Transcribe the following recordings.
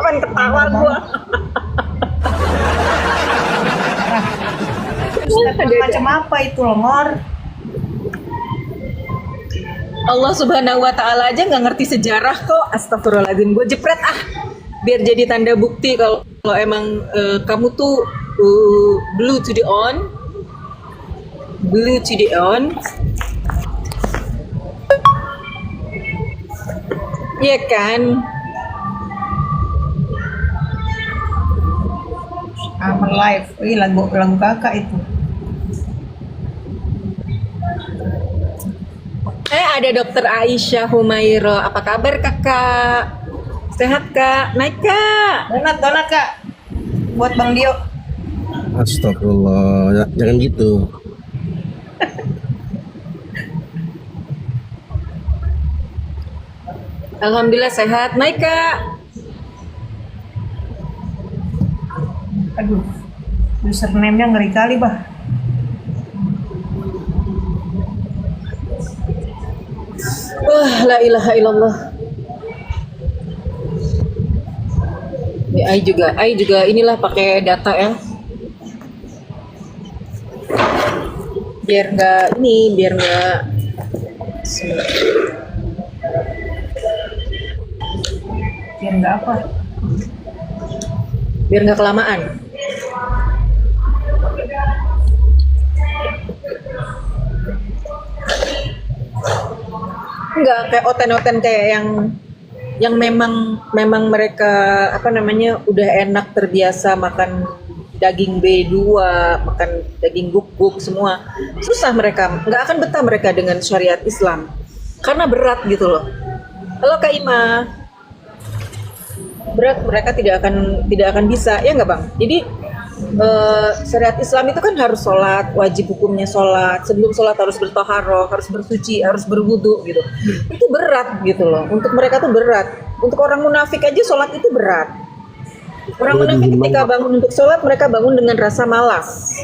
Pengen ketawa gua. Macam apa itu longor? Allah Subhanahu wa Ta'ala aja nggak ngerti sejarah kok. Astagfirullahaladzim, gue jepret biar jadi tanda bukti kalau emang kamu tuh blue to the on, iya kan? Aman live. Wih, lagu kakak itu. Ada Dokter Aisyah Humaira. Apa kabar kakak? Sehat kak? Naik kak? Donat kak. Buat Bang Dio. Astagfirullah, jangan gitu. Alhamdulillah sehat. Naik kak? Aduh, username-nya ngeri kali bah. Wah, la ilaha illallah. Ya, Ai juga inilah pakai data ya. Biar nggak Biar nggak apa? Biar nggak kelamaan. Enggak kayak oten-oten kayak yang memang mereka apa namanya udah enak terbiasa makan daging B2, makan daging guk-guk semua. Susah mereka, nggak akan betah mereka dengan syariat Islam. Karena berat gitu loh. Halo Kak Ima. Berat, mereka tidak akan bisa, ya nggak Bang? Jadi syariat Islam itu kan harus sholat, wajib hukumnya sholat. Sebelum sholat harus bertoharoh, harus bersuci, harus berwudu gitu. Itu berat gitu loh. Untuk mereka tuh berat. Untuk orang munafik aja sholat itu berat. Orang munafik ketika bangun untuk sholat, mereka bangun dengan rasa malas.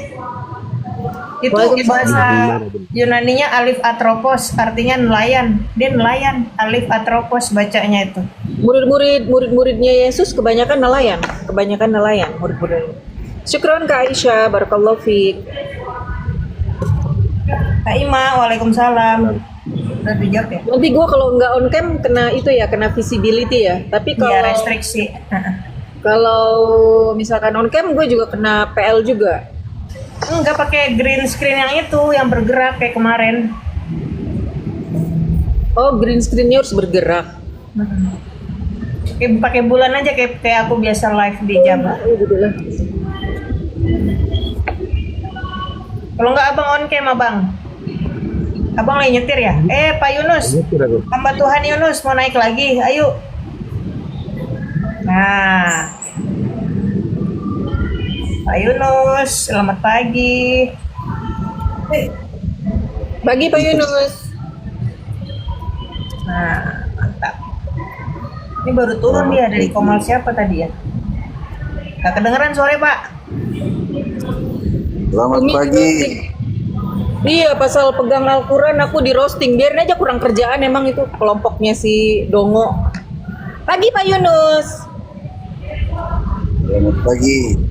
Itu bahasa Yunaninya alif atropos, artinya nelayan. Dia nelayan, alif atropos bacanya itu. Murid-muridnya Yesus kebanyakan nelayan, murid-muridnya. Syukron Kak Aisyah, barakallahu fiik. Kak Ima, waalaikumsalam. Udah dijawab ya? Nanti gue kalau nggak on cam kena visibility ya. Tapi kalau ya, restriksi. Kalau misalkan on cam gue juga kena PL juga. Enggak pakai green screen yang itu yang bergerak kayak kemarin. Oh, green screen-nya harus bergerak. Kayak pakai bulan aja kayak aku biasa live di jam. Alhamdulillah. Kalau nggak abang on cam abang. Abang lagi nyetir ya? Pak Yunus. Hamba Tuhan Yunus mau naik lagi. Ayo. Nah. Pak Yunus, selamat pagi. Pagi Pak Yunus. Nah, mantap. Ini baru turun dia dari Komal siapa tadi ya? Gak kedengeran sore Pak. Selamat pagi. Iya, pasal pegang Al-Quran aku di roasting. Biarin aja, kurang kerjaan emang itu kelompoknya si Dongo. Pagi Pak Yunus. Selamat pagi.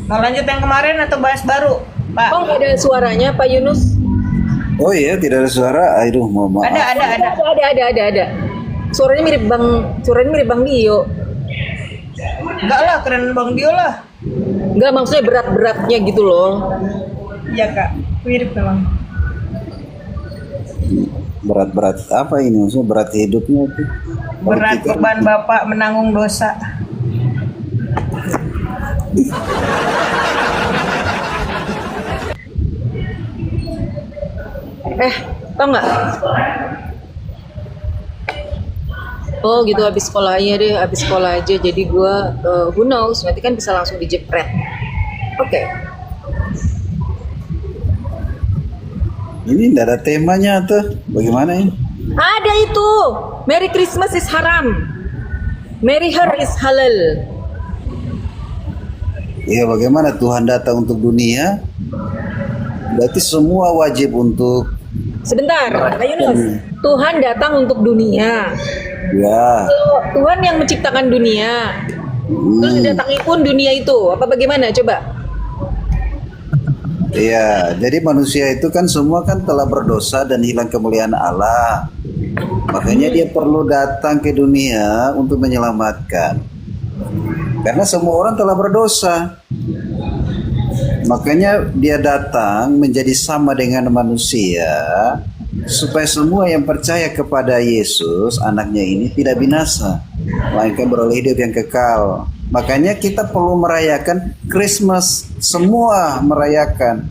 Mau lanjut yang kemarin atau bahas baru, Pak? Oh, nggak ada suaranya Pak Yunus? Oh iya, tidak ada suara. Aduh, mohon maaf. Ada. Suaranya mirip Bang Dio. Enggak lah, keren Bang Dio lah. Enggak, maksudnya berat-beratnya gitu loh. Iya Kak, mirip memang. Berat-berat apa ini? Maksudnya berat hidupnya itu. Berat beban Bapak menanggung dosa. Tau nggak? Oh gitu, habis sekolah aja. Jadi gue, who knows, nanti kan bisa langsung dijepret. Oke. Ini tidak ada temanya tuh. Bagaimana ini? Ada itu. Merry Christmas is haram. Marry her is halal. Ya bagaimana Tuhan datang untuk dunia? Berarti semua wajib untuk Sebentar, Pak Yunus. Tuhan datang untuk dunia. Ya. Kalau Tuhan yang menciptakan dunia, terus didatangi pun dunia itu, apa bagaimana? Coba. Iya, jadi manusia itu kan semua kan telah berdosa dan hilang kemuliaan Allah. Makanya dia perlu datang ke dunia untuk menyelamatkan. Karena semua orang telah berdosa. Makanya dia datang menjadi sama dengan manusia supaya semua yang percaya kepada Yesus, anaknya ini tidak binasa, melainkan beroleh hidup yang kekal. Makanya kita perlu merayakan Christmas, semua merayakan.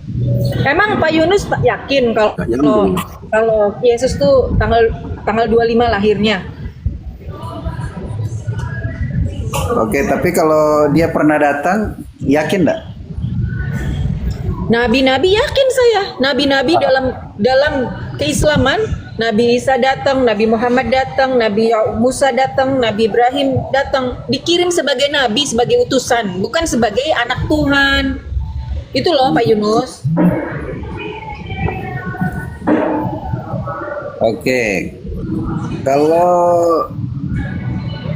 Emang Pak Yunus yakin kalau Nggak nyambung. kalau Yesus tuh tanggal 25 lahirnya? Oke, tapi kalau dia pernah datang, yakin enggak? Nabi-nabi yakin saya. Nabi-nabi dalam keislaman, Nabi Isa datang, Nabi Muhammad datang, Nabi Musa datang, Nabi Ibrahim datang, dikirim sebagai nabi, sebagai utusan, bukan sebagai anak Tuhan. Itu loh Pak Yunus. Oke.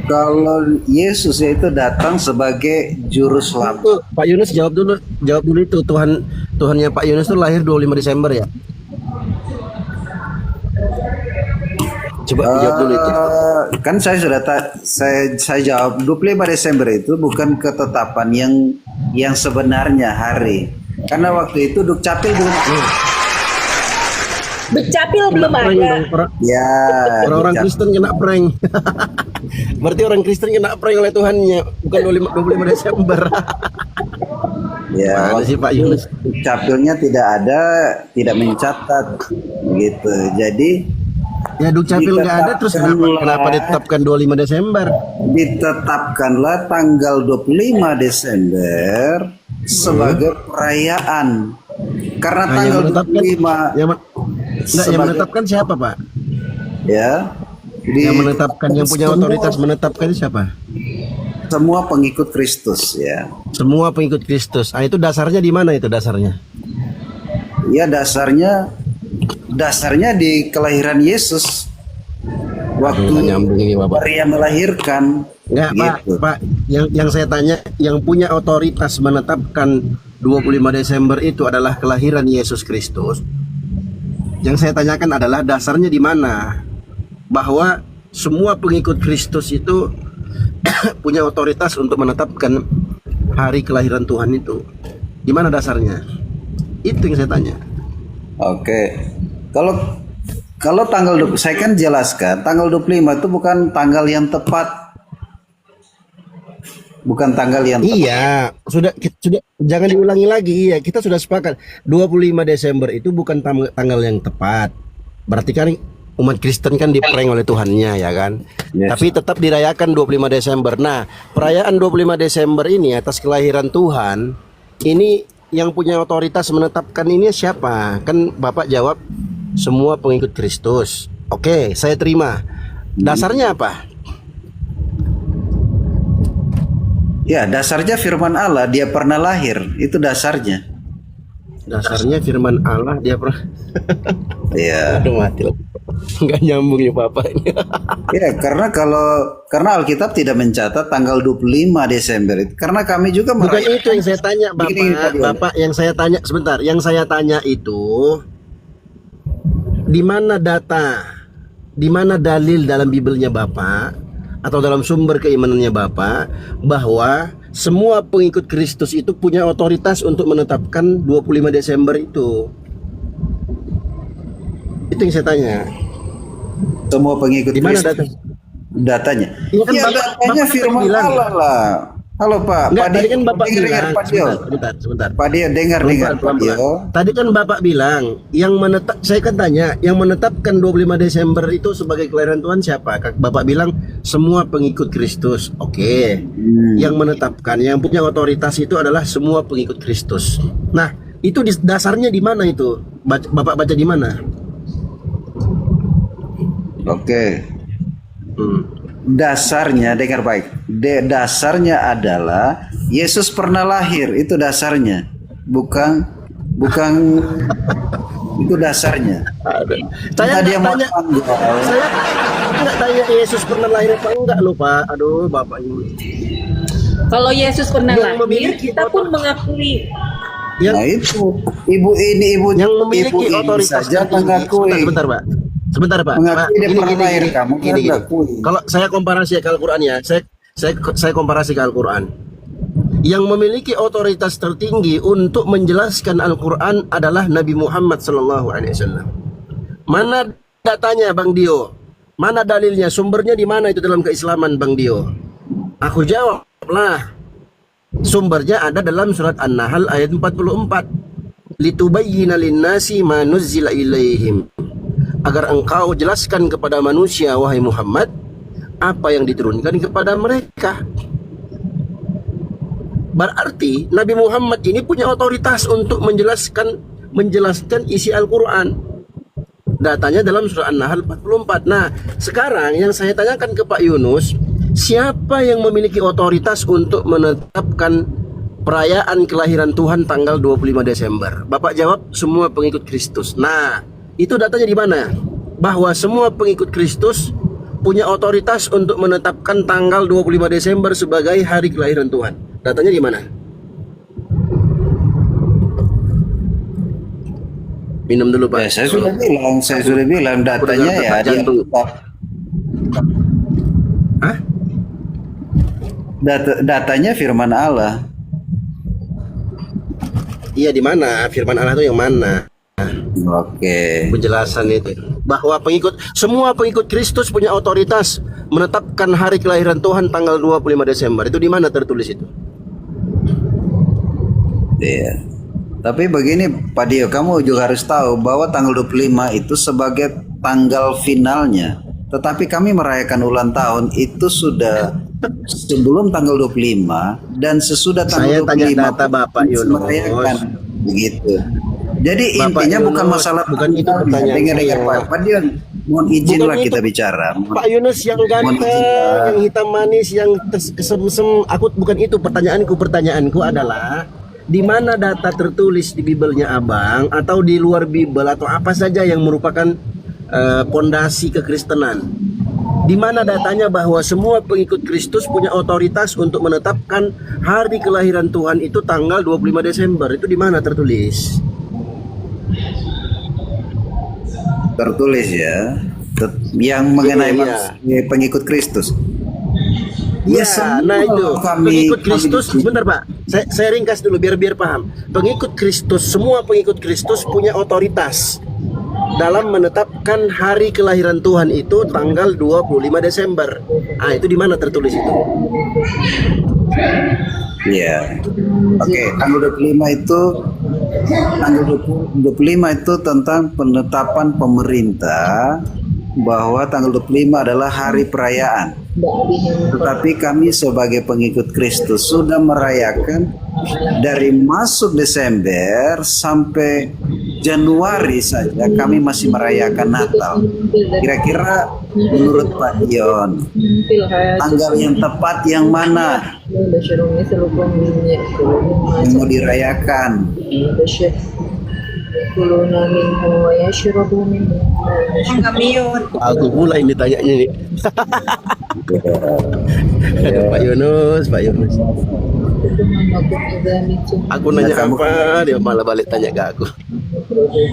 Kalau Yesus itu datang sebagai juru selamat. Itu, Pak Yunus jawab dulu itu Tuhannya Pak Yunus itu lahir 25 Desember ya. Coba jawab dulu itu. Kan saya sudah saya jawab 25 Desember itu bukan ketetapan yang sebenarnya hari. Karena waktu itu Dukcapil belum Becapil belum Prank ada. dong, ya orang-orang Dukcapil. Kristen kena prank. Berarti orang Kristen kena prank oleh Tuhannya, bukan 25 Desember. Ya, Mana sih Pak Yunus? Dukcapilnya tidak mencatat gitu. Jadi Ya Dukcapil nggak ada, terus kenapa ditetapkan 25 Desember? ditetapkanlah tanggal 25 Desember sebagai perayaan. Karena Nah, tanggal 25 yang menetapkan siapa Pak? ya Yang menetapkan, yang punya otoritas menetapkan siapa? semua pengikut Kristus ya. Semua pengikut Kristus. Ah, itu dasarnya di mana itu dasarnya? Ya dasarnya di kelahiran Yesus. Waktu Nggak nyambung ini Bapak. Maria melahirkan. Enggak gitu. Pak, yang saya tanya, yang punya otoritas menetapkan 25 Desember itu adalah kelahiran Yesus Kristus. Yang saya tanyakan adalah dasarnya di mana? Bahwa semua pengikut Kristus itu punya otoritas untuk menetapkan hari kelahiran Tuhan itu. Di mana dasarnya? Itu yang saya tanya. Oke. Kalau saya kan jelaskan tanggal 25 itu bukan tanggal yang tepat. Bukan tanggal yang tepat. Iya, sudah jangan diulangi lagi. Iya, kita sudah sepakat 25 Desember itu bukan tanggal yang tepat. Berarti kan umat Kristen kan diprank oleh Tuhannya ya kan. Yes. Tapi tetap dirayakan 25 Desember. Nah, perayaan 25 Desember ini atas kelahiran Tuhan, ini yang punya otoritas menetapkan ini siapa? Kan Bapak jawab semua pengikut Kristus. Oke, saya terima. Dasarnya apa? Ya, dasarnya firman Allah, dia pernah lahir. Itu dasarnya. Dasarnya firman Allah, dia pernah. Iya. Aduh mati lah. Nggak nyambung ya Bapak ini. Ya, karena Alkitab tidak mencatat tanggal 25 Desember itu. Karena kami juga Bukan merayakan. itu yang saya tanya Bapak. Begini, Pak Dion. Bapak yang saya tanya sebentar. Yang saya tanya itu di mana data, di mana dalil dalam Bibelnya Bapak atau dalam sumber keimanannya Bapak bahwa semua pengikut Kristus itu punya otoritas untuk menetapkan 25 Desember itu. Itu yang saya tanya. Semua pengikut Di mana Kristus. Datanya. Iya kan Ya, Bapak- datanya Bapak firman bilang. Allah lah. Halo Pak. Enggak, Pak tadi Dio, kan Bapak dengar, bilang, Pak Dio. sebentar. Pak Dio, dengar Pak Dio. Tadi kan Bapak bilang saya kan tanya, yang menetapkan 25 Desember itu sebagai kelahiran Tuhan siapa? Bapak bilang semua pengikut Kristus. Oke. Yang menetapkan, yang punya otoritas itu adalah semua pengikut Kristus. Nah, itu dasarnya di mana itu? Bapak baca di mana? Oke. Hmm. Dasarnya, dengar baik. Dasarnya adalah Yesus pernah lahir, itu dasarnya. Bukan Itu dasarnya. Aduh. Saya Entah dia nggak mau tanya, tanggal. saya nggak tanya Yesus pernah lahir apa enggak loh Pak. Aduh Bapak ini. Kalau Yesus pernah Yang lahir, memiliki kita pun mengakui. Yang Nah itu ibu ini ibu yang memiliki ibu ini otoritas saja tertinggi. mengakui. Sebentar Pak. Sebentar Pak. Mengakui Pak, dia pernah lahir, kamu kan mengakui. Kalau saya komparasi ke Al-Quran ya, saya komparasi ke Al-Quran. Yang memiliki otoritas tertinggi untuk menjelaskan Al-Quran adalah Nabi Muhammad SAW. Mana datanya Bang Dio? Mana dalilnya? Sumbernya di mana itu dalam keislaman Bang Dio? Aku jawab lah. Sumbernya ada dalam surat An-Nahl ayat 44. Litubayyina linnasi ma nuzzila ilaihim. Agar engkau jelaskan kepada manusia wahai Muhammad apa yang diturunkan kepada mereka. Berarti Nabi Muhammad ini punya otoritas untuk menjelaskan isi Al-Quran. Datanya dalam surah An-Nahl 44. Nah, sekarang yang saya tanyakan ke Pak Yunus, siapa yang memiliki otoritas untuk menetapkan perayaan kelahiran Tuhan tanggal 25 Desember? Bapak jawab, semua pengikut Kristus. Nah, itu datanya di mana? Bahwa semua pengikut Kristus punya otoritas untuk menetapkan tanggal 25 Desember sebagai hari kelahiran Tuhan. Datanya di mana? Minum dulu Pak. Ya, saya sudah bilang datanya ya dia Hah? datanya firman Allah. Iya di mana? Firman Allah itu yang mana? Oke. Penjelasan itu bahwa semua pengikut Kristus punya otoritas menetapkan hari kelahiran Tuhan tanggal 25 Desember. Itu di mana tertulis itu? Iya. Tapi begini Pak Dio, kamu juga harus tahu bahwa tanggal 25 itu sebagai tanggal finalnya. Tetapi kami merayakan ulang tahun itu sudah sebelum tanggal 25 dan sesudah tanggal Saya tanya 25 data Bapak Yunus. merayakan begitu. Jadi Bapak intinya Yunus, bukan masalah bukan itu pertanyaan dengar saya. Pak Dio, mohon izinlah Bukan kita itu, bicara. Pak Yunus yang ganteng, yang hitam manis, yang kesemsem. Aku bukan itu pertanyaanku adalah di mana data tertulis di Bibelnya Abang atau di luar Bibel atau apa saja yang merupakan pondasi kekristenan. Di mana datanya bahwa semua pengikut Kristus punya otoritas untuk menetapkan hari kelahiran Tuhan itu tanggal 25 Desember. Itu di mana tertulis? Tertulis ya. Yang mengenai Iya. pengikut Kristus. Ya, semua nah itu pengikut Kristus. kami- Sebentar Pak, saya ringkas dulu biar paham. Pengikut Kristus, semua pengikut Kristus punya otoritas dalam menetapkan hari kelahiran Tuhan itu tanggal 25 Desember. Ah, itu di mana tertulis itu? Iya. Oke, tanggal 25 itu tentang penetapan pemerintah bahwa tanggal 25 adalah hari perayaan. Tetapi kami sebagai pengikut Kristus sudah merayakan dari masuk Desember sampai Januari saja kami masih merayakan Natal. Kira-kira menurut Pak Dion, tanggal yang tepat yang mana yang mau dirayakan? Nggak mute. Aku pula yang ditanyanya nih. Aduh, Pak Yunus. Aku nanya kamu apa, dia malah balik tanya ke aku. Oke,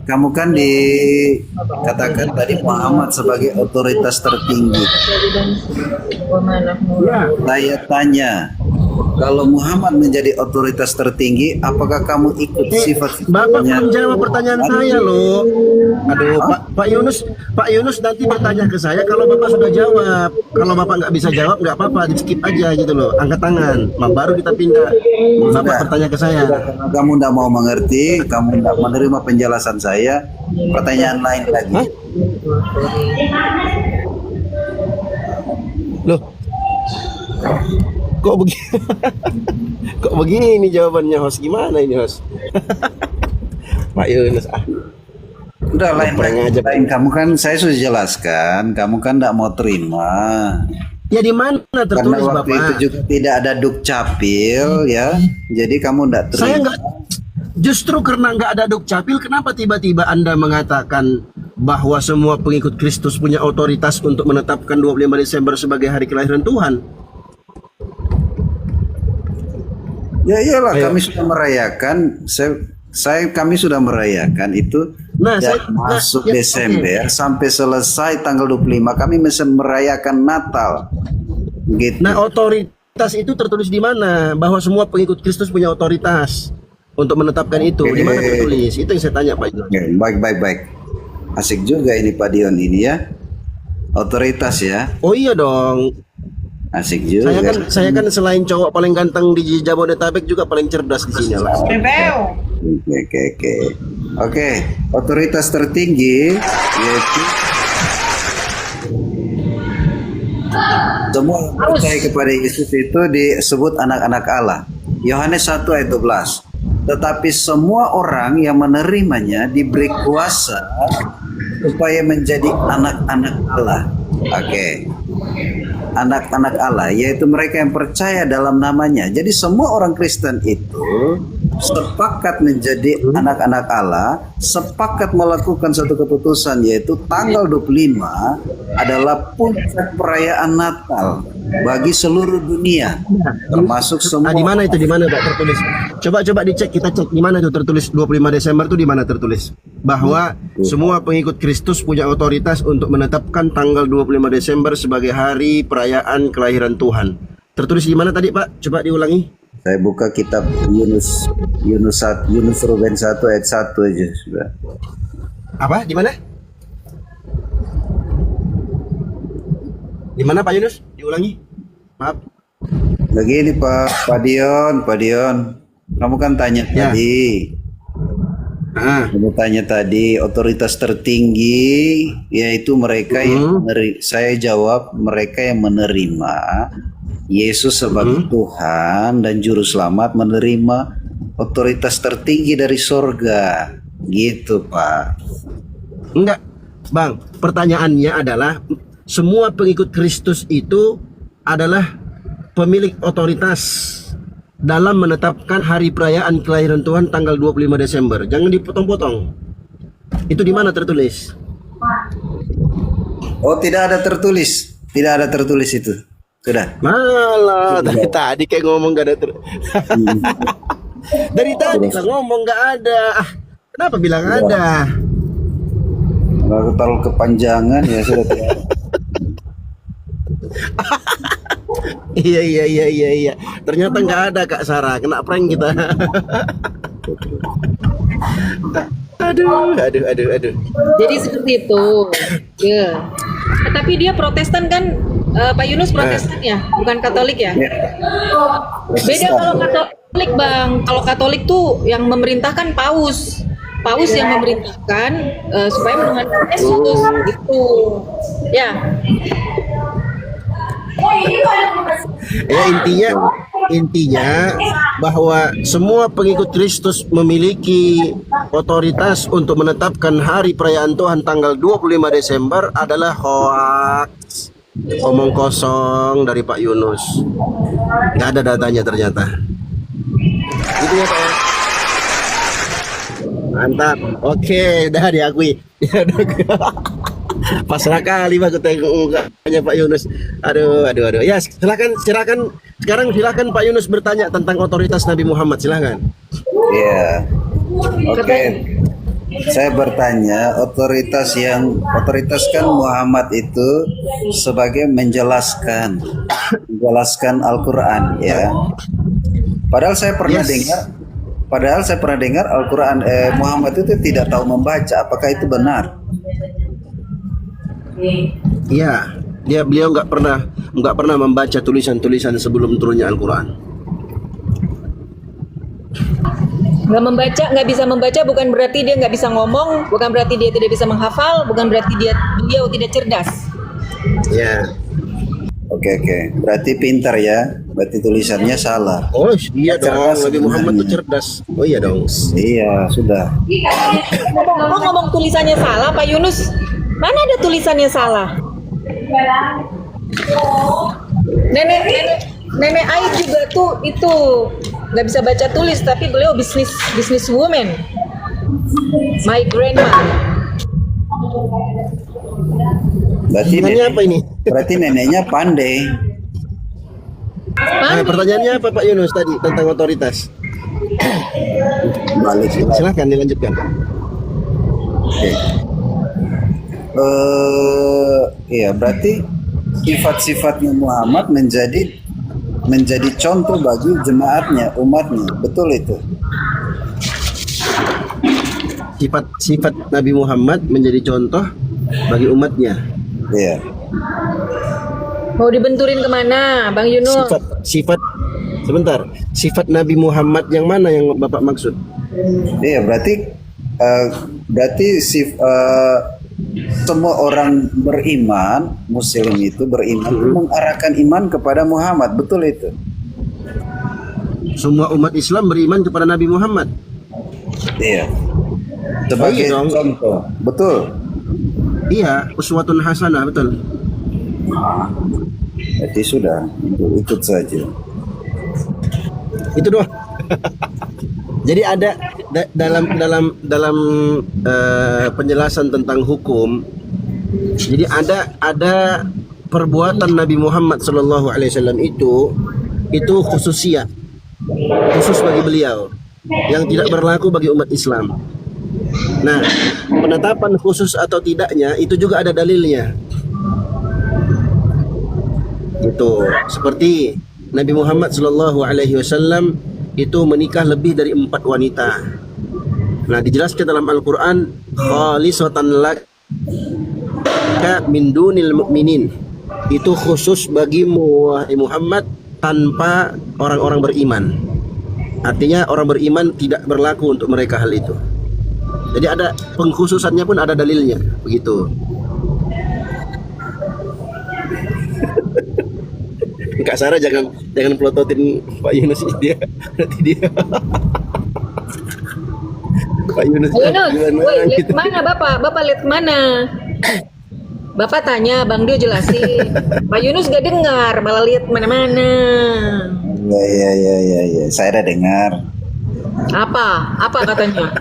kamu kan dikatakan tadi Muhammad sebagai otoritas tertinggi. Saya tanya, kalau Muhammad menjadi otoritas tertinggi, apakah kamu ikut sifat? Bapak belum jawab pertanyaan saya loh. Aduh, Pak Yunus nanti bertanya ke saya kalau Bapak sudah jawab. Kalau Bapak nggak bisa jawab nggak apa-apa, di skip aja gitu loh. Angkat tangan, baru kita pindah. Bapak bertanya ke saya. Karena kamu tidak mau mengerti, kamu tidak menerima penjelasan saya. Pertanyaan lain lagi. Hah? Loh, kok begini? Kok begini jawabannya host? Gimana ini host? Pak Yunus Udah lain Kurang ajar. kamu kan saya sudah jelaskan, kamu kan tidak mau terima. Ya di mana Karena tertulis waktu itu Bapak? juga tidak ada dukcapil ya. Jadi kamu tidak terima. Saya nggak, justru karena nggak ada dukcapil, kenapa tiba-tiba Anda mengatakan bahwa semua pengikut Kristus punya otoritas untuk menetapkan 25 Desember sebagai hari kelahiran Tuhan? Ya iyalah, Ayo. kami sudah merayakan. Kami sudah merayakan itu. Nah, dari saya- masuk nah, ya, Desember sampai selesai tanggal 25 kami masih merayakan Natal. Gitu. Nah, otoritas itu tertulis di mana? Bahwa semua pengikut Kristus punya otoritas untuk menetapkan itu. Di mana tertulis? Itu yang saya tanya Pak Yunus. Oke, baik. Asik juga ini Pak Dion ini ya. Otoritas ya. Oh iya dong. Asik juga. Saya kan selain cowok paling ganteng di Jabodetabek juga paling cerdas di sini lah. Bebeu. Oke, otoritas tertinggi yaitu semua yang percaya kepada Yesus itu disebut anak-anak Allah. Yohanes 1 ayat 12. Tetapi semua orang yang menerimanya diberi kuasa supaya menjadi anak-anak Allah. Oke. Anak-anak Allah, yaitu mereka yang percaya dalam namanya. Jadi semua orang Kristen itu sepakat menjadi anak-anak Allah, sepakat melakukan satu keputusan, yaitu tanggal 25 adalah puncak perayaan Natal bagi seluruh dunia, termasuk semua. Di mana itu? Di mana Pak tertulis? Coba dicek, kita cek di mana itu tertulis 25 Desember itu di mana tertulis? Bahwa semua pengikut Kristus punya otoritas untuk menetapkan tanggal 25 Desember sebagai hari perayaan kelahiran Tuhan. Tertulis di mana tadi Pak? Coba diulangi. Saya buka kitab Yunus Ruben 1 ayat 1 aja sudah. Apa? Di mana? Di mana Pak Yunus? Diulangi. Maaf. Begini Pak Dion. Kamu kan tanya Ya. tadi. Kamu tanya tadi otoritas tertinggi yaitu mereka yang saya jawab mereka yang menerima Yesus sebagai Tuhan dan Juru Selamat, menerima otoritas tertinggi dari sorga. Gitu Pak. Enggak, Bang. Pertanyaannya adalah semua pengikut Kristus itu adalah pemilik otoritas dalam menetapkan hari perayaan kelahiran Tuhan tanggal 25 Desember. Jangan dipotong-potong. Itu di mana tertulis? Oh, tidak ada tertulis. Tidak ada tertulis itu. Sudah. Malah dari tadi kayak ngomong gak ada dari tadi kan ngomong gak ada. Kenapa bilang ada? Kalau terlalu kepanjangan ya sudah. Tidak. Iya. Ternyata nggak ada Kak Sarah, kena prank kita. Aduh. Jadi seperti itu. Ya. Tapi dia Protestan kan, Pak Yunus Protestan ya, bukan Katolik ya? Beda kalau Katolik Bang. Kalau Katolik tuh yang memerintahkan Paus. Paus yang memerintahkan supaya menuhankan Yesus gitu. Ya. Ya intinya bahwa semua pengikut Kristus memiliki otoritas untuk menetapkan hari perayaan Tuhan tanggal 25 Desember adalah hoax, omong kosong dari Pak Yunus. Nggak ada datanya ternyata. Gitu ya Pak. Mantap. Oke, dah diakui. Pasrah kali aku tengok mukanya Pak Yunus. Aduh. Ya, silakan. Sekarang silakan Pak Yunus bertanya tentang otoritas Nabi Muhammad, silakan. Iya. Oke. Saya bertanya, otoritas kan Muhammad itu sebagai menjelaskan Al-Qur'an ya. Padahal saya pernah dengar Al-Qur'an Muhammad itu tidak tahu membaca. Apakah itu benar? Iya, beliau nggak pernah membaca tulisan-tulisan sebelum turunnya Al-Quran. Nggak bisa membaca bukan berarti dia nggak bisa ngomong, bukan berarti dia tidak bisa menghafal, bukan berarti beliau tidak cerdas. Ya. Oke. Berarti pintar ya. Berarti tulisannya salah. Oh iya dong, Cerdas Nabi Muhammad tuh sebenarnya. cerdas. Oh iya dong. Iya, sudah. Ngomong tulisannya salah, Pak Yunus. Mana ada tulisannya salah? Nenek Ai juga tuh itu nggak bisa baca tulis, tapi beliau bisnis woman. My grandma. Berarti Pertanyaannya apa ini? berarti neneknya pandai. Nah, pertanyaannya apa Pak Yunus tadi tentang otoritas? Balik. Silahkan dilanjutkan. Oke. Iya, berarti sifat-sifatnya Muhammad menjadi contoh bagi jemaatnya, umatnya. Betul itu. Sifat Nabi Muhammad menjadi contoh bagi umatnya. Iya. Mau dibenturin kemana, Bang Yunus? Sifat sebentar. Sifat Nabi Muhammad yang mana yang Bapak maksud? Iya, berarti semua orang beriman, Muslim itu beriman, mengarahkan iman kepada Muhammad. Betul itu. Semua umat Islam beriman kepada Nabi Muhammad. Iya. Sebagai dong. contoh. Betul. Iya, uswatun hasanah, betul. Berarti sudah, ikut saja. Itu doang. Jadi ada dalam penjelasan tentang hukum. Jadi ada perbuatan Nabi Muhammad SAW itu khususiyah, khusus bagi beliau, yang tidak berlaku bagi umat Islam. Nah, penetapan khusus atau tidaknya itu juga ada dalilnya. Itu seperti Nabi Muhammad SAW itu menikah lebih dari 4 wanita. Nah, dijelaskan dalam Al-Quran, khalisatan laka min dunil mu'minin. Itu khusus bagimu wahai Muhammad tanpa orang-orang beriman. Artinya orang beriman tidak berlaku untuk mereka hal itu. Jadi ada pengkhususannya pun ada dalilnya, begitu. Kak Sarah jangan pelototin Pak Yunus, dia nanti dia. Pak Yunus, Woi, lihat mana Bapak lihat mana? Bapak tanya, Bang Dio jelasin. Pak Yunus gak dengar, malah lihat mana-mana. Ya. Saya udah dengar. Apa katanya?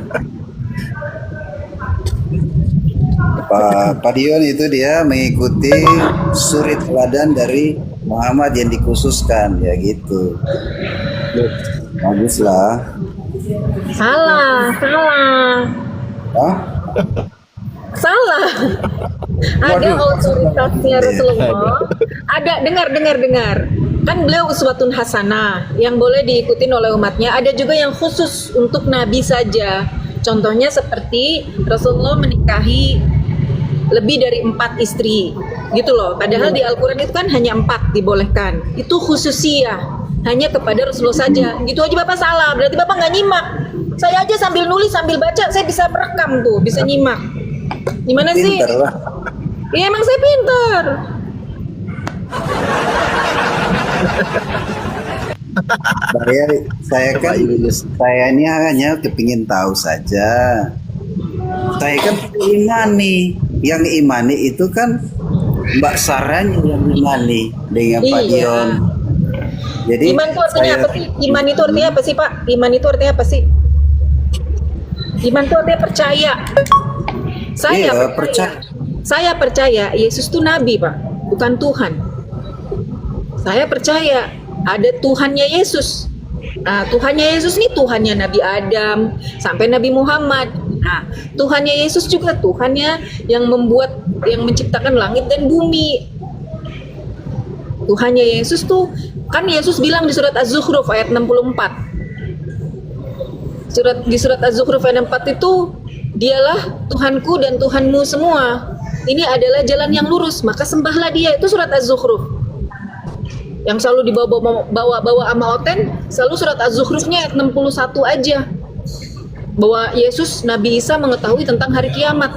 Pak Dion itu dia mengikuti suri teladan dari Muhammad yang dikhususkan, ya gitu. Baguslah. Salah. Hah? Salah. Ada otoritasnya Rasulullah. Ada dengar. Kan beliau uswatun hasanah yang boleh diikutin oleh umatnya. Ada juga yang khusus untuk Nabi saja. Contohnya seperti Rasulullah menikahi lebih dari 4 istri gitu loh. Padahal di Al-Quran itu kan hanya 4 dibolehkan. Itu khususiyah, hanya kepada Rasulullah saja. Gitu aja Bapak salah, berarti Bapak nggak nyimak. Saya aja sambil nulis, sambil baca, saya bisa merekam tuh, bisa nyimak. Gimana sih? Pinter lah. Iya emang saya pinter. Saya ini hanya kepingin tahu saja. Saya kan imani, yang imani itu kan Mbak Sarah yang imani dengan Pak Dion. Jadi iman itu artinya apa sih? Iman itu artinya apa sih Pak? Iman itu artinya apa sih? Iman itu artinya percaya. Saya percaya Yesus itu Nabi Pak, bukan Tuhan. Saya percaya ada Tuhannya Yesus. Nah, Tuhannya Yesus ini Tuhannya Nabi Adam sampai Nabi Muhammad. Nah, Tuhannya Yesus juga Tuhannya yang menciptakan langit dan bumi. Tuhannya Yesus tuh, kan Yesus bilang di surat Az-Zukhruf ayat 64. Di surat Az-Zukhruf ayat 64 itu, dialah Tuhanku dan Tuhanmu semua. Ini adalah jalan yang lurus, maka sembahlah dia. Itu surat Az-Zukhruf. Yang selalu dibawa sama Oten, selalu surat Az-Zukhrufnya ayat 61 aja. Bahwa Yesus, Nabi Isa mengetahui tentang hari kiamat.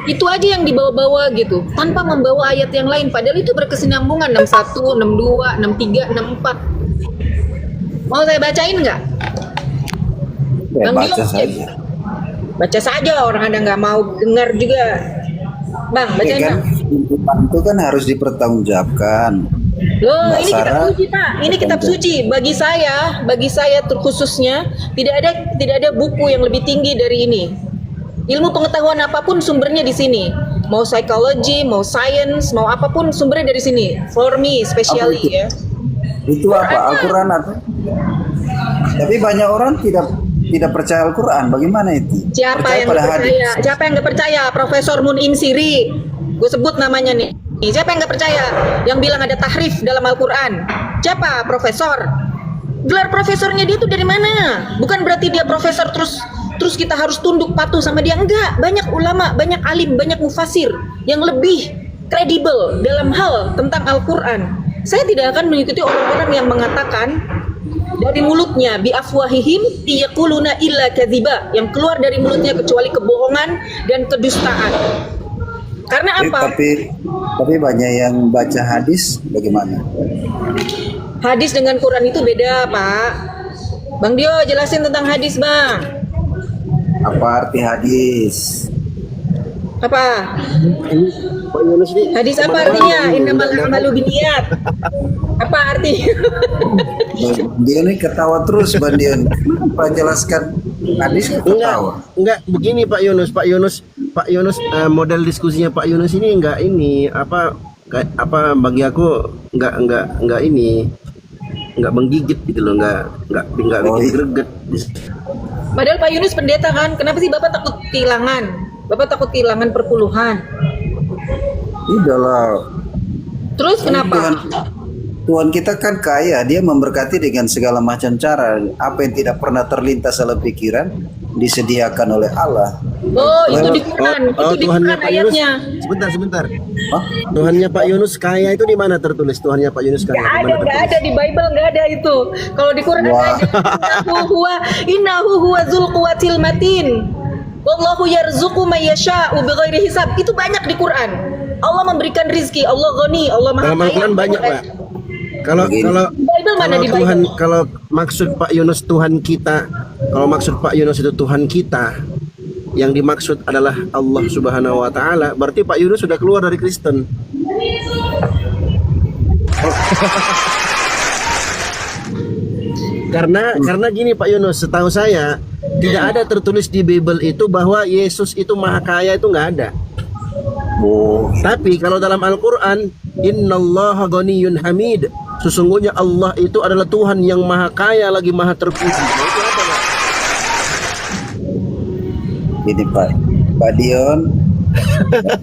Itu aja yang dibawa-bawa gitu, tanpa membawa ayat yang lain. Padahal itu berkesinambungan 61, 62, 63, 64. Mau saya bacain nggak? Ya, baca saja. Baca saja, orang ada nggak mau dengar juga. Bang, bacain kan, Bang. Itu kan harus dipertanggungjawabkan. Loh, Mbak ini kitab Sarah, suci, Pak. Ini kitab suci. Bagi saya khususnya tidak ada buku yang lebih tinggi dari ini. Ilmu pengetahuan apapun sumbernya di sini. Mau psychology, mau science, mau apapun sumbernya dari sini. For me, especially Apa itu? ya. Itu apa? Al-Quran atau? Tapi banyak orang tidak percaya Al-Quran. Bagaimana itu? Siapa Percaya yang pada nggak hadis. percaya? Siapa yang nggak percaya? Profesor Mun Insiri. Gue sebut namanya nih. Siapa yang nggak percaya? Yang bilang ada tahrif dalam Al-Quran. Siapa? Profesor. Gelar profesornya dia tuh dari mana? Bukan berarti dia profesor terus kita harus tunduk patuh sama dia. Enggak. Banyak ulama, banyak alim, banyak mufasir yang lebih kredibel dalam hal tentang Al-Quran. Saya tidak akan mengikuti orang-orang yang mengatakan dari mulutnya biafwahihim yaquluna illa kadziba, yang keluar dari mulutnya kecuali kebohongan dan kedustaan. Karena apa? Tapi banyak yang baca hadis bagaimana? Hadis dengan Quran itu beda, Pak. Bang Dio jelasin tentang hadis, Bang. Apa arti hadis? Apa? Ini Pak Yunus nih. Hadis apa teman-teman artinya? yang Innamal undang-undang. a'malu binniyat. Apa artinya? Dia ini ketawa terus, Bang Dion. Kenapa jelaskan hadis ketawa? Enggak begini Pak Yunus. Pak Yunus model diskusinya Pak Yunus ini enggak ini apa bagi aku enggak ini enggak menggigit gitu loh, enggak Oh, bikin iya. greget. Padahal Pak Yunus pendeta kan. Kenapa sih Bapak takut kehilangan? Bapak takut kehilangan perpuluhan. Udahlah. Terus kenapa? Tuhan kita kan kaya, dia memberkati dengan segala macam cara. Apa yang tidak pernah terlintas dalam pikiran disediakan oleh Allah. Oh, itu di Quran. Itu di Tuhannya Quran Pak Yunus. ayatnya. Sebentar. Hah? Tuhannya Pak Yunus kaya itu di mana tertulis? Tuhannya Pak Yunus kaya. Di mana Nggak ada di Bible, nggak ada itu. Kalau di Quran Wah. ada. Innahu huwa dzul quwwatil matin. Wallahu yarzuqu may yasha'u bighairi hisab. Itu banyak di Quran. Allah memberikan rizki, Allah ghani, Allah Maha Dalam Kaya. Al-Quran banyak Pak. Kalau Begini. Bible mana kalau di Tuhan, Bible? kalau maksud Pak Yunus Tuhan kita, kalau maksud Pak Yunus itu Tuhan kita, yang dimaksud adalah Allah Subhanahu wa taala, berarti Pak Yunus sudah keluar dari Kristen. Karena gini Pak Yunus, setahu saya tidak ada tertulis di Bible itu bahwa Yesus itu maha kaya, itu nggak ada. Oh, Tapi kalau dalam Al-Quran, Innallaha ghaniyun hamid, sesungguhnya Allah itu adalah Tuhan yang maha kaya lagi maha terpuji. Nah, itu apa, Pak? ini Pak Dion.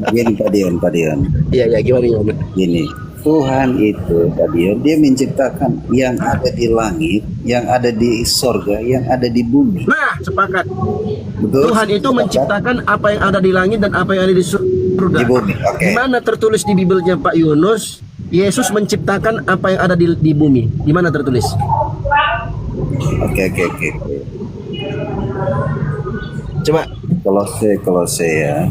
Gini Pak Dion. Iya gimana? Gini, Tuhan itu Pak Dion, dia menciptakan yang ada di langit, yang ada di sorga, yang ada di bumi. Nah, sepakat. Betul? Tuhan itu Sepakat? menciptakan apa yang ada di langit dan apa yang ada di surga. Di bumi, oke. Di mana tertulis di Biblenya Pak Yunus, Yesus menciptakan apa yang ada di bumi? Di mana tertulis? Oke. Coba. Kolose ya.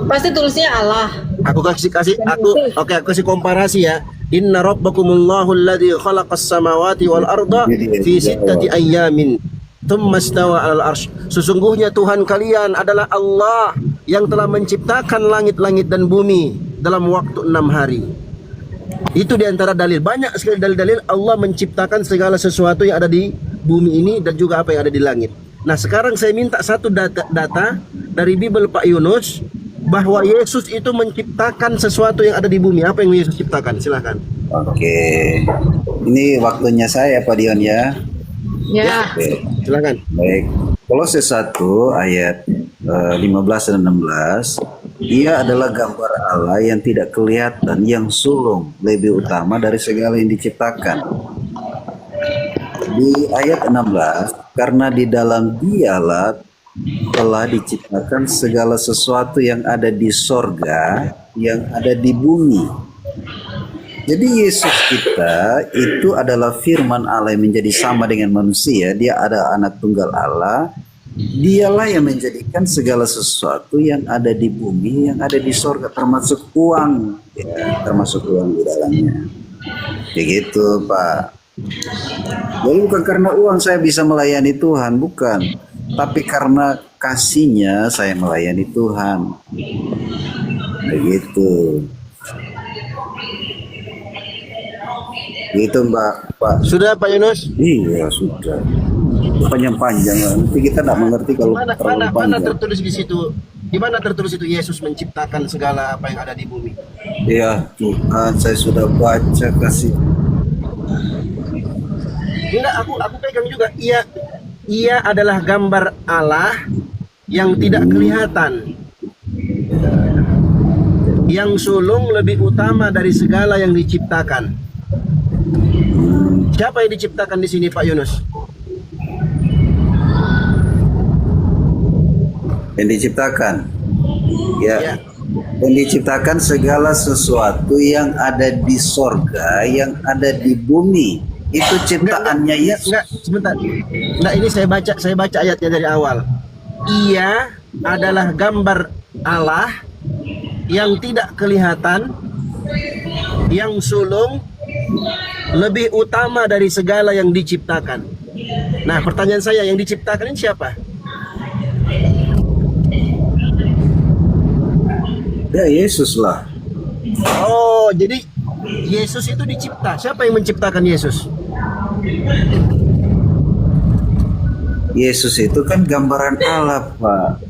Pasti tulisnya Allah. Aku kasih komparasi ya. Inna rabbakumullahu alladzi khalaqas samawati wal arda fi sittati ayyamin tsumma istawa 'alal arsy. Sesungguhnya Tuhan kalian adalah Allah yang telah menciptakan langit-langit dan bumi dalam waktu 6 hari. Itu diantara dalil, banyak sekali dalil-dalil Allah menciptakan segala sesuatu yang ada di bumi ini dan juga apa yang ada di langit. Nah sekarang saya minta satu data dari Bible Pak Yunus, bahwa Yesus itu menciptakan sesuatu yang ada di bumi. Apa yang Yesus ciptakan? Silahkan. Oke. Ini waktunya saya Pak Dion ya. Ya. Oke. Silahkan. Baik. Kolose 1 ayat 15 dan 16. Ia adalah gambar Allah yang tidak kelihatan, yang sulung, lebih utama dari segala yang diciptakan. Di ayat 16, karena di dalam Dialah telah diciptakan segala sesuatu yang ada di sorga, yang ada di bumi. Jadi Yesus kita itu adalah firman Allah yang menjadi sama dengan manusia. Dia ada anak tunggal Allah. Dialah yang menjadikan segala sesuatu yang ada di bumi, yang ada di sorga, termasuk uang, ya, termasuk uang di dalamnya. Begitu Pak. Jadi bukan karena uang saya bisa melayani Tuhan, bukan. Tapi karena kasihnya saya melayani Tuhan. Begitu. Gitu Mbak, Pak. Sudah Pak Yunus? Iya sudah. Panjang-panjang. Nanti kita tidak mengerti kalau Mana terlalu mana panjang. tertulis di situ? Di mana tertulis itu Yesus menciptakan segala apa yang ada di bumi? Ya Tuhan, saya sudah baca kasih. Enggak, aku pegang juga. Ia adalah gambar Allah yang tidak kelihatan. Yang sulung lebih utama dari segala yang diciptakan. Siapa yang diciptakan di sini Pak Yunus? Yang diciptakan. Ya. Ya. Yang diciptakan segala sesuatu yang ada di sorga, yang ada di bumi. Itu ciptaannya Yesus. Enggak, sebentar. Enggak, ini saya baca ayatnya dari awal. Ia adalah gambar Allah yang tidak kelihatan, yang sulung lebih utama dari segala yang diciptakan. Nah, pertanyaan saya, yang diciptakan ini siapa? Ya Yesus lah. Oh, jadi Yesus itu dicipta. Siapa yang menciptakan Yesus? Yesus itu kan gambaran Allah, Pak.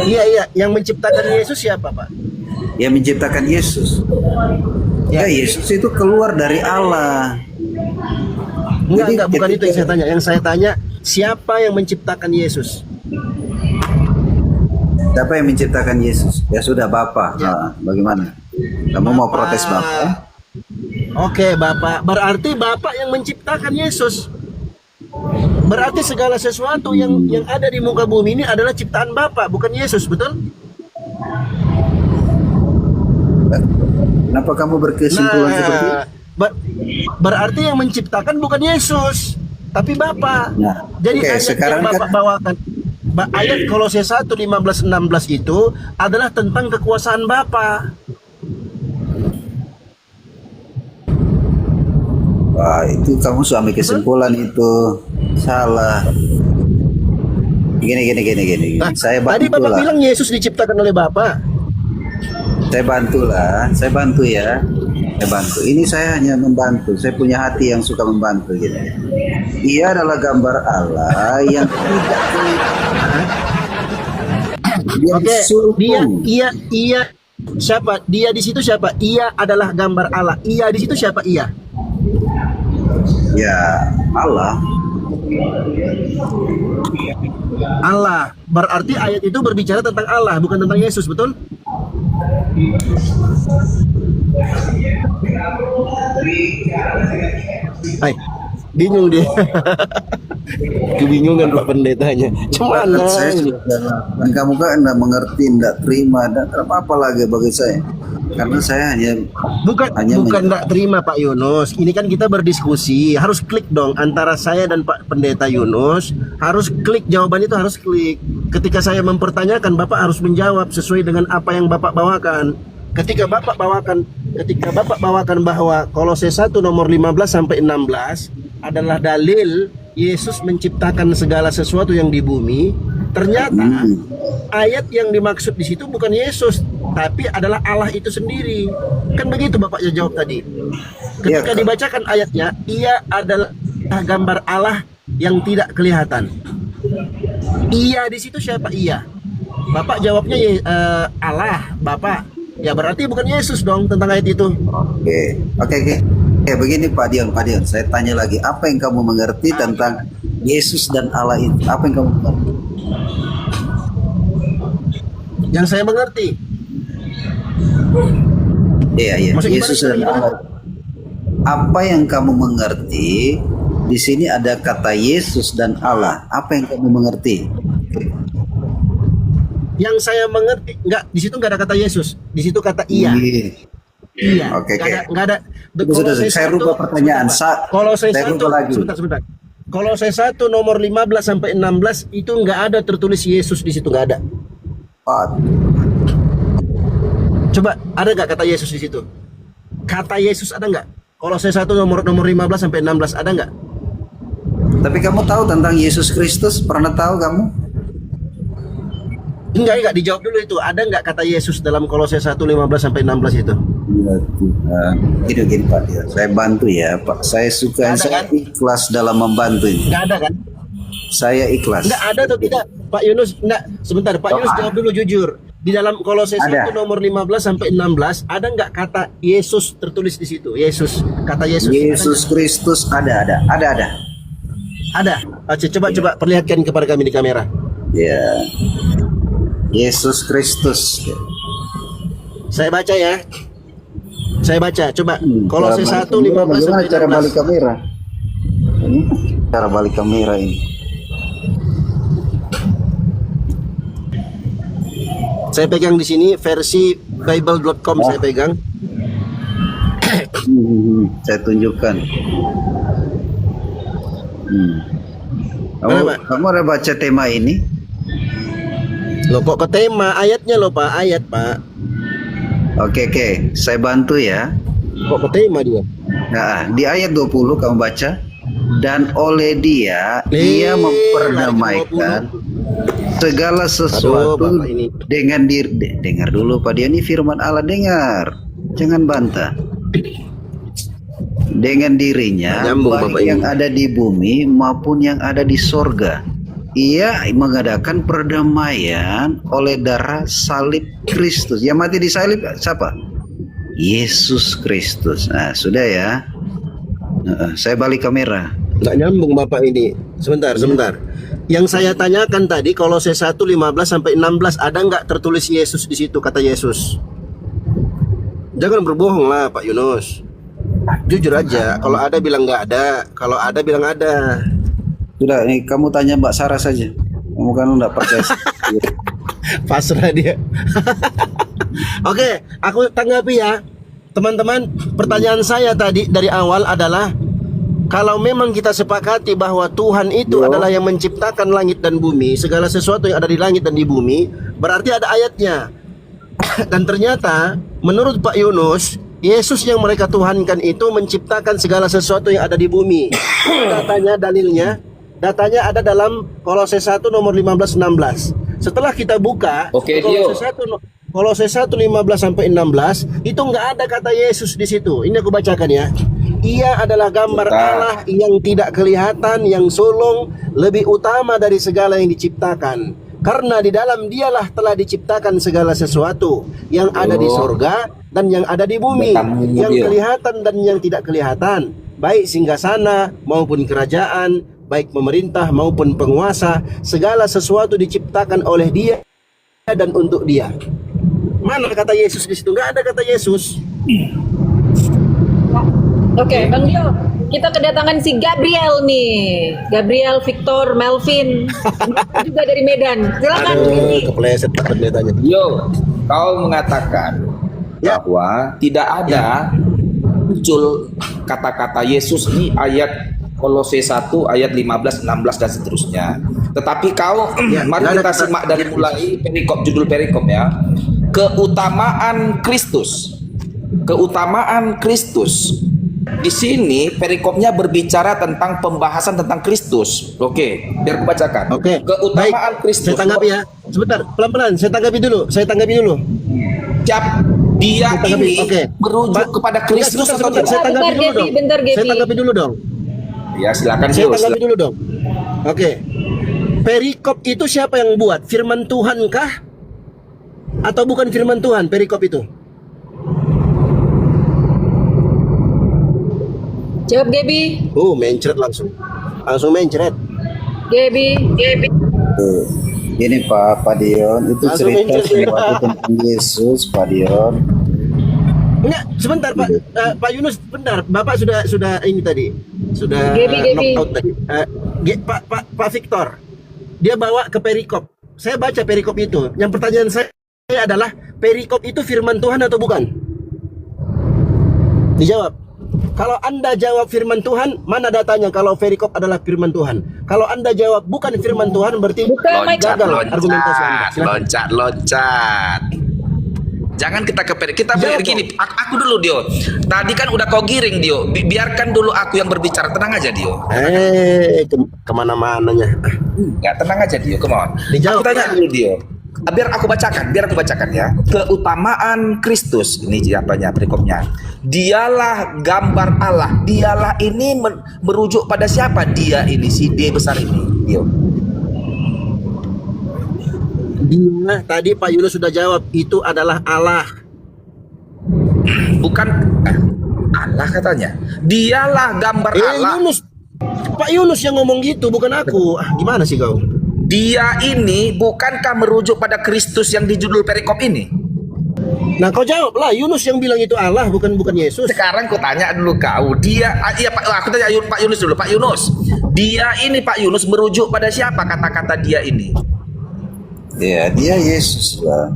Iya, yang menciptakan Yesus siapa, Pak? Yang menciptakan Yesus. Ya Yesus itu keluar dari Allah. Enggak, bukan ketika- itu yang saya tanya. Yang saya tanya, siapa yang menciptakan Yesus? Siapa yang menciptakan Yesus? Ya sudah Bapak. Ya. Nah, bagaimana? Kamu mau protes Bapak? Oke, Bapak. Berarti Bapak yang menciptakan Yesus. Berarti segala sesuatu yang ada di muka bumi ini adalah ciptaan Bapak, bukan Yesus, betul? Kenapa kamu berkesimpulan seperti itu? Berarti yang menciptakan bukan Yesus, tapi Bapak. Nah, Jadi oke, ayat sekarang yang Bapak kan- bawakan, ayat Kolose 1, 15-16 itu adalah tentang kekuasaan Bapak. Wah, itu kamu sudah ambil kesimpulan itu salah. Gini. Nah, Saya tadi bantu Bapak lah. bilang Yesus diciptakan oleh Bapak. Saya bantu lah. Saya bantu ya. Saya bantu. Ini saya hanya membantu. Saya punya hati yang suka membantu gitu. Ia adalah gambar Allah yang tidak kelihatan. Dia Oke, disulung. ia siapa? Dia di situ siapa? Ia adalah gambar Allah. Ia di situ siapa? Ia. Ya Allah. Allah. Berarti ayat itu berbicara tentang Allah, bukan tentang Yesus, betul? Hai, bingung dia. Kebingungan Pak Pendetanya. Cuman Saya dan kamu kan tidak mengerti, tidak terima, dan apa-apa lagi bagi saya. Karena saya hanya bukan enggak terima Pak Yunus. Ini kan kita berdiskusi, harus klik dong antara saya dan Pak Pendeta Yunus. Harus klik, jawabannya itu harus klik. Ketika saya mempertanyakan, Bapak harus menjawab sesuai dengan apa yang Bapak bawakan. Ketika Bapak bawakan bahwa Kolose 1 nomor 15 sampai 16 adalah dalil Yesus menciptakan segala sesuatu yang di bumi, ternyata ayat yang dimaksud di situ bukan Yesus, tapi adalah Allah itu sendiri. Kan begitu Bapak jawab tadi. Ketika Ya, dibacakan ayatnya, ia adalah gambar Allah yang tidak kelihatan. Ia di situ siapa? Ia. Bapak jawabnya Allah, Bapak. Ya berarti bukan Yesus dong tentang ayat itu. Oke. Begini Pak Dion, saya tanya lagi, apa yang kamu mengerti tentang Yesus dan Allah itu? Apa yang kamu mengerti? Yang saya mengerti. Iya. Maksudnya Yesus gimana? dan Allah. Apa yang kamu mengerti? Di sini ada kata Yesus dan Allah. Apa yang kamu mengerti? Yang saya mengerti, di situ nggak ada kata Yesus, di situ kata Ia. Iya. Oke. Nggak ada. Sudah, saya rubah pertanyaan. Kalau saya Saya satu, rubah lagi. sebentar. Kalau saya 1 nomor 15 sampai 16 itu nggak ada tertulis Yesus di situ, nggak ada. Coba ada nggak kata Yesus di situ? Kata Yesus ada nggak? Kalau saya 1 nomor 15 sampai 16 ada nggak? Tapi kamu tahu tentang Yesus Kristus? Pernah tahu kamu? Enggak, dijawab dulu itu. Ada enggak kata Yesus dalam Kolose 1:15 sampai 16 itu? Ya Tuhan. Gini Pak Dion, saya bantu ya Pak. Saya suka, Nggak ada, saya kan? ikhlas dalam membantu ini. Enggak ada kan? Saya ikhlas. Enggak ada atau tidak? Pak Yunus, enggak. Sebentar, Pak Yunus jawab dulu jujur. Di dalam Kolose 1 Ada. nomor 15 sampai 16 ada enggak kata Yesus tertulis di situ? Yesus, kata Yesus. Yesus Kristus ada. Ada. Coba perlihatkan kepada kami di kamera. Ya. Yesus Kristus. Saya baca ya. Saya baca, coba. Kolose 1 15 Bagaimana sampai cara balik 16. kamera? Ini cara balik kamera ini. Saya pegang di sini versi bible.com saya pegang. Saya tunjukkan. Mana, Pak? Kamu ada baca tema ini? Loh kok ke tema ayatnya loh Pak, ayat Pak. Oke, saya bantu ya. Kok ke tema dia? Nah, di ayat 20 kamu baca. Dan oleh dia memperdamaikan segala sesuatu Bapak ini. dengan diri. Dengar dulu Pak, dia ini firman Allah, dengar. Jangan bantah. Dengan dirinya, Nyambung, baik Bapak yang ini. ada di bumi maupun yang ada di sorga. Ia mengadakan perdamaian oleh darah salib Kristus. Yang mati di salib siapa? Yesus Kristus. Nah, sudah ya. Saya balik kamera. Nggak nyambung Bapak ini. Sebentar. Yang saya tanyakan tadi Kolose 1 15 sampai 16 ada nggak tertulis Yesus di situ kata Yesus? Jangan berbohong lah Pak Yunus. Jujur aja. Kalau ada bilang nggak ada. Kalau ada bilang ada. Sudah, nih kamu tanya Mbak Sarah saja. Kamu kan nggak percaya. Pasrah dia. Oke, aku tanggapi ya. Teman-teman, pertanyaan saya tadi dari awal adalah kalau memang kita sepakati bahwa Tuhan itu adalah yang menciptakan langit dan bumi, segala sesuatu yang ada di langit dan di bumi, berarti ada ayatnya. Dan ternyata menurut Pak Yunus, Yesus yang mereka tuhankan itu menciptakan segala sesuatu yang ada di bumi. Datanya, datanya ada dalam Kolose 1 nomor 15-16. Setelah kita buka Kolose 1 15 sampai 16 itu nggak ada kata Yesus di situ. Ini aku bacakan ya. Ia adalah gambar Allah yang tidak kelihatan, yang sulung, lebih utama dari segala yang diciptakan. Karena di dalam dialah telah diciptakan segala sesuatu yang ada di sorga dan yang ada di bumi, yang kelihatan dan yang tidak kelihatan, baik singgasana maupun kerajaan, baik pemerintah maupun penguasa, segala sesuatu diciptakan oleh Dia dan untuk Dia. Mana kata Yesus di situ? Nggak ada kata Yesus. Oke, Bang Dio, kita kedatangan si Gabriel nih. Gabriel Victor Melvin juga dari Medan. Silakan. Kepleset pernyataannya. Yo, kau mengatakan bahwa tidak ada muncul kata-kata Yesus di ayat Kolose 1 ayat 15, 16 dan seterusnya. Tetapi kau mari kita simak dari mulai perikop, judul perikop ya. Keutamaan Kristus. Keutamaan Kristus. Di sini perikopnya berbicara tentang pembahasan tentang Kristus. Oke, biar aku bacakan. Oke. Keutamaan Baik, Kristus. saya tanggapi ya. Sebentar, pelan-pelan. Saya tanggapi dulu. Siap, dia ini Oke. merujuk kepada Kristus atau Sebentar, tidak? saya tanggapi dulu dong. Bentar, Gaby. Saya tanggapi dulu dong. Ya, silakan Saya Yus. tanggapi dulu dong. Oke. Perikop itu siapa yang buat? Firman Tuhan kah? Atau bukan firman Tuhan perikop itu? Jawab Gaby. Mencret langsung mencret. Gaby. Ini Pak Dion, itu Langsung cerita mencet ya. sesuatu tentang Yesus, Pak Dion. Enggak, sebentar Pak. Pak Yunus, bentar. Bapak sudah ini tadi. Sudah Gaby. knock out tadi. Pak Victor. Dia bawa ke perikop. Saya baca perikop itu. Yang pertanyaan saya adalah perikop itu firman Tuhan atau bukan? Dijawab. Kalau Anda jawab firman Tuhan, mana datanya kalau perikop adalah firman Tuhan? Kalau Anda jawab bukan firman Tuhan, berarti gagal argumentasi Anda. Silakan. Loncat. Jangan kita kita Jawab begini. Aku dulu Dio. Tadi kan udah kau giring Dio. Biarkan dulu aku yang berbicara. Tenang aja Dio. Kemana-mananya. Ya tenang aja Dio. Come on. Dijawab. Aku tanya dulu Dio. biar aku bacakan ya. Keutamaan Kristus ini jawabannya perikopnya. Dialah gambar Allah. Dialah ini merujuk pada siapa? Dia ini, si D besar ini. Dio. Dia tadi Pak Yunus sudah jawab, itu adalah Allah. Bukan Allah katanya. Dialah gambar Allah. Yunus, Pak Yunus yang ngomong gitu, bukan aku. Gimana sih kau? Dia ini bukankah merujuk pada Kristus yang di judul perikop ini? Nah kau jawab lah, Yunus yang bilang itu Allah, bukan Yesus. Sekarang ku tanya dulu kau, iya Pak, aku tanya Pak Yunus dulu. Pak Yunus, dia ini Pak Yunus merujuk pada siapa kata-kata dia ini? Ya, dia Yesus lah.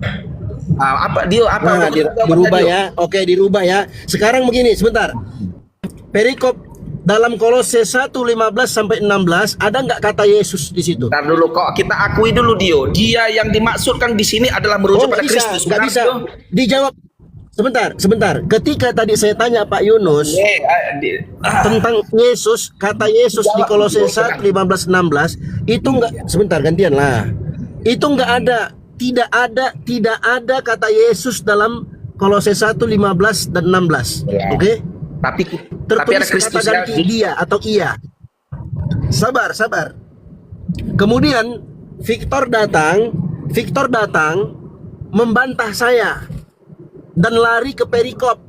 Apa dia apa? Nah, dirubah ya. Oke, dirubah ya. Sekarang begini, sebentar. Perikop dalam Kolose 1:15 sampai 16 ada nggak kata Yesus di situ? Ntar dulu kok kita akui dulu Dio. Dia yang dimaksudkan di sini adalah merujuk pada Kristus. Nggak Benar, bisa. Dio? Dijawab. Sebentar. Ketika tadi saya tanya Pak Yunus tentang Yesus, kata Yesus di Kolose 1:15-16 itu nggak, sebentar gantian lah. Itu nggak ada, tidak ada kata Yesus dalam Kolose 1:15 dan 16. Ya. Oke? Tapi Tertulis ada Kristus kata ganti dia atau iya. Sabar. Kemudian Victor datang membantah saya dan lari ke perikop.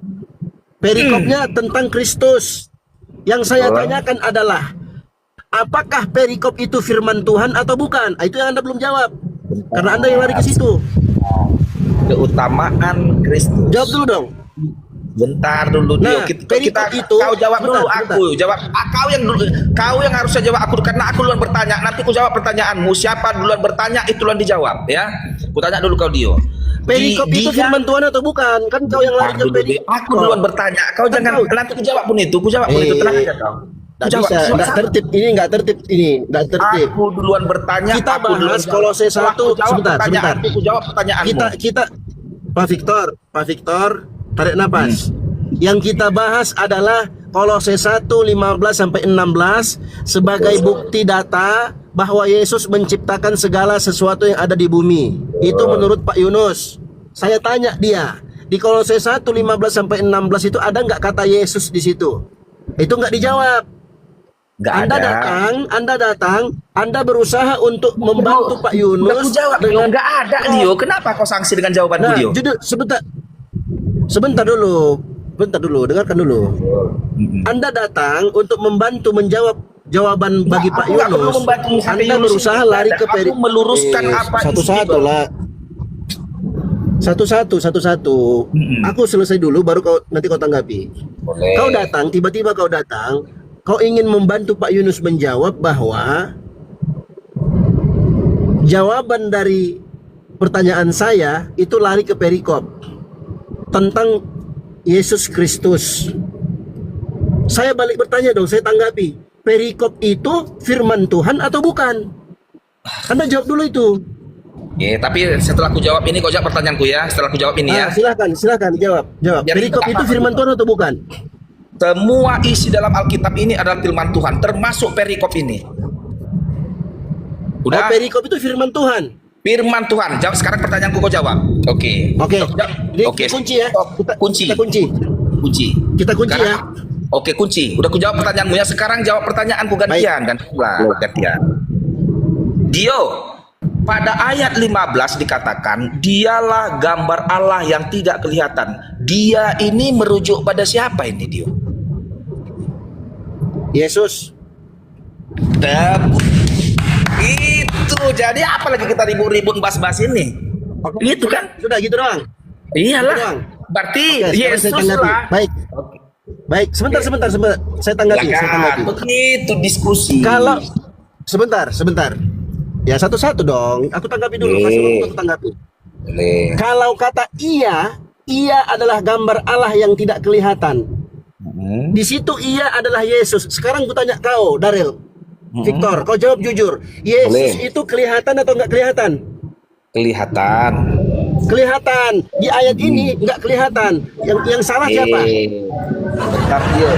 Perikopnya tentang Kristus. Yang saya tanyakan adalah, apakah perikop itu firman Tuhan atau bukan? Itu yang Anda belum jawab. Karena Anda yang lari ke situ. keutamaan Kristus. Jawab dulu dong. Bentar dulu Nah, Dio. perikop itu, kau jawab dulu, bentar. aku jawab. Kau yang harusnya jawab aku karena aku duluan bertanya. Nanti aku jawab pertanyaanmu. Siapa duluan bertanya itu duluan dijawab ya. Ku tanya dulu kau Dio. Perikop itu firman Tuhan atau bukan? Kan kau yang lari ke perikop. Aku duluan bertanya. Kau Kan jangan kau- nanti ku jawab pun itu. Ku jawab pun itu tenang aja kau. Nggak Jawab, bisa, jawab. nggak tertib ini, nggak tertib. Aku duluan bertanya. Kita aku duluan bahas jawab. Kolose Setelah 1, ku jawab sebentar. pertanyaanmu, ku jawab pertanyaanmu. Kita Pak Victor, tarik nafas. Yang kita bahas adalah Kolose 1:15 sampai 16 sebagai bukti data bahwa Yesus menciptakan segala sesuatu yang ada di bumi. Itu menurut Pak Yunus. Saya tanya dia, di Kolose 1:15 sampai 16 itu ada nggak kata Yesus di situ? Itu nggak dijawab. Nggak Anda ada. datang, Anda berusaha untuk membantu Pak Yunus. Udah ku jawab Dio, dengan- nggak ada Dio. Kenapa kau sanksi dengan jawabanku Nah, Dio? judul sebentar dulu, dengarkan dulu. Anda datang untuk membantu menjawab jawaban bagi Pak Aku nggak perlu Yunus. membantu sampai Anda Yunus berusaha ini. lari ke Aku meluruskan apa isi satu-satu lah. Satu-satu. Aku selesai dulu baru nanti kau tanggapi. Boleh. Tiba-tiba kau datang, kau ingin membantu Pak Yunus menjawab bahwa jawaban dari pertanyaan saya itu lari ke perikop tentang Yesus Kristus. Saya balik bertanya dong, saya tanggapi. Perikop itu firman Tuhan atau bukan? Anda jawab dulu itu. Tapi setelah aku jawab ini kau jawab pertanyaanku ya. Setelah aku jawab ini ya. Silakan jawab. Biar Perikop kita itu paham. firman Tuhan atau bukan? Semua isi dalam Alkitab ini adalah firman Tuhan, termasuk perikop ini. Oh, Udah? perikop itu firman Tuhan. Firman Tuhan. Jawab sekarang pertanyaanku kau jawab. Oke. Oke. Jadi Oke. kunci ya. Kunci. Kita kunci. Kita kunci ya. Oke, kunci. Udah ku jawab pertanyaanmu ya. Sekarang jawab pertanyaanku gantian dan gantian. Dio, pada ayat 15 dikatakan, dialah gambar Allah yang tidak kelihatan. Dia ini merujuk pada siapa ini, Dio? Yesus. Itu jadi apa lagi kita ribut-ribut bahas-bahas ini? Gitu kan? Sudah gitu doang. Iyalah. Doang. Berarti Oke, sekarang Yesus saya tanggapi. lah. Baik, sebentar. Saya tanggapi. Begitu diskusi. Kalau sebentar. Ya satu-satu dong. Aku tanggapi dulu. Kasih waktu aku tanggapi. Boleh. Kalau kata ia adalah gambar Allah yang tidak kelihatan. Di situ ia adalah Yesus. Sekarang ku tanya kau, Daril, Victor, kau jawab jujur. Yesus Boleh. itu kelihatan atau nggak kelihatan? Kelihatan. Kelihatan. Di ayat ini nggak kelihatan. Yang salah siapa? Bentar dia.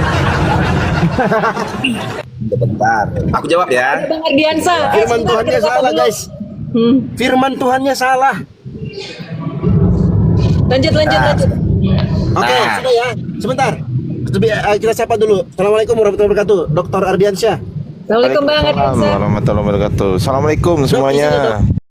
Bentar. Aku jawab ya. Bang Ardiansa. Firman Tuhannya salah, guys. Firman Tuhannya salah. Lanjut. Oke, sudah ya. Sebentar. Kita sapa dulu. Assalamualaikum warahmatullahi wabarakatuh. Dr. Ardiansyah. Assalamualaikum Bang Ardiansyah. Warahmatullahi wabarakatuh. Assalamualaikum Dok, di sini, semuanya. Dok.